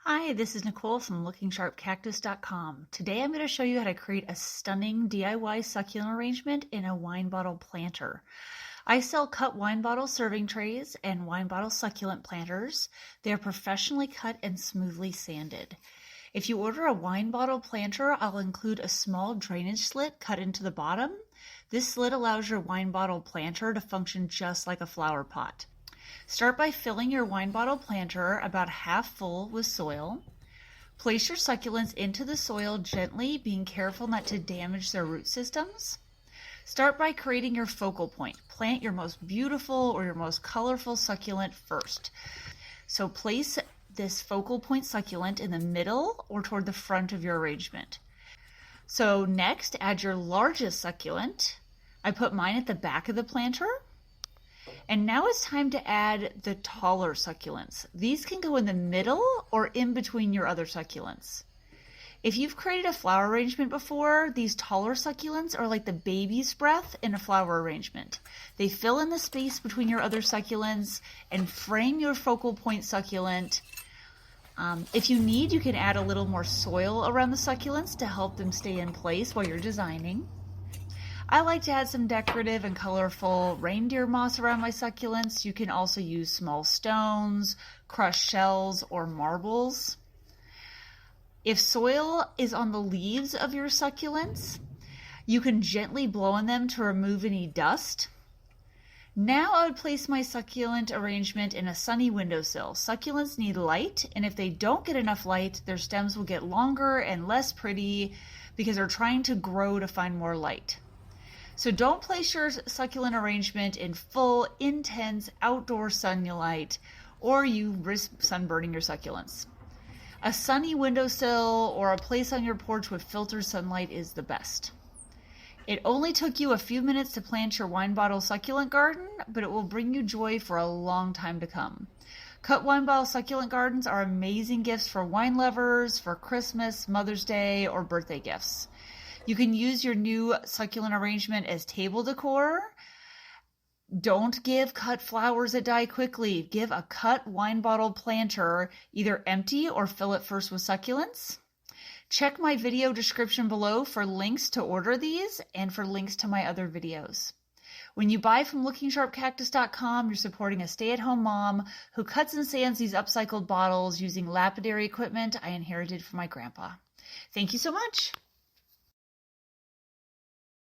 Hi, this is Nicole from LookingSharpCactus.com. Today I'm going to show you how to create a stunning DIY succulent arrangement in a wine bottle planter. I sell cut wine bottle serving trays and wine bottle succulent planters. They are professionally cut and smoothly sanded. If you order a wine bottle planter, I'll include a small drainage slit cut into the bottom. This slit allows your wine bottle planter to function just like a flower pot. Start by filling your wine bottle planter about half full with soil. Place your succulents into the soil gently, being careful not to damage their root systems. Start by creating your focal point. Plant your most beautiful or your most colorful succulent first. So place this focal point succulent in the middle or toward the front of your arrangement. So next, add your largest succulent. I put mine at the back of the planter. And now it's time to add the taller succulents. These can go in the middle or in between your other succulents. If you've created a flower arrangement before, these taller succulents are like the baby's breath in a flower arrangement. They fill in the space between your other succulents and frame your focal point succulent. If you need, you can add a little more soil around the succulents to help them stay in place while you're designing. I like to add some decorative and colorful reindeer moss around my succulents. You can also use small stones, crushed shells, or marbles. If soil is on the leaves of your succulents, you can gently blow on them to remove any dust. Now I would place my succulent arrangement in a sunny windowsill. Succulents need light, and if they don't get enough light, their stems will get longer and less pretty because they're trying to grow to find more light. So don't place your succulent arrangement in full, intense outdoor sunlight, or you risk sunburning your succulents. A sunny windowsill or a place on your porch with filtered sunlight is the best. It only took you a few minutes to plant your wine bottle succulent garden, but it will bring you joy for a long time to come. Cut wine bottle succulent gardens are amazing gifts for wine lovers, for Christmas, Mother's Day, or birthday gifts. You can use your new succulent arrangement as table decor. Don't give cut flowers that die quickly. Give a cut wine bottle planter, either empty or fill it first with succulents. Check my video description below for links to order these and for links to my other videos. When you buy from LookingSharpCactus.com, you're supporting a stay-at-home mom who cuts and sands these upcycled bottles using lapidary equipment I inherited from my grandpa. Thank you so much.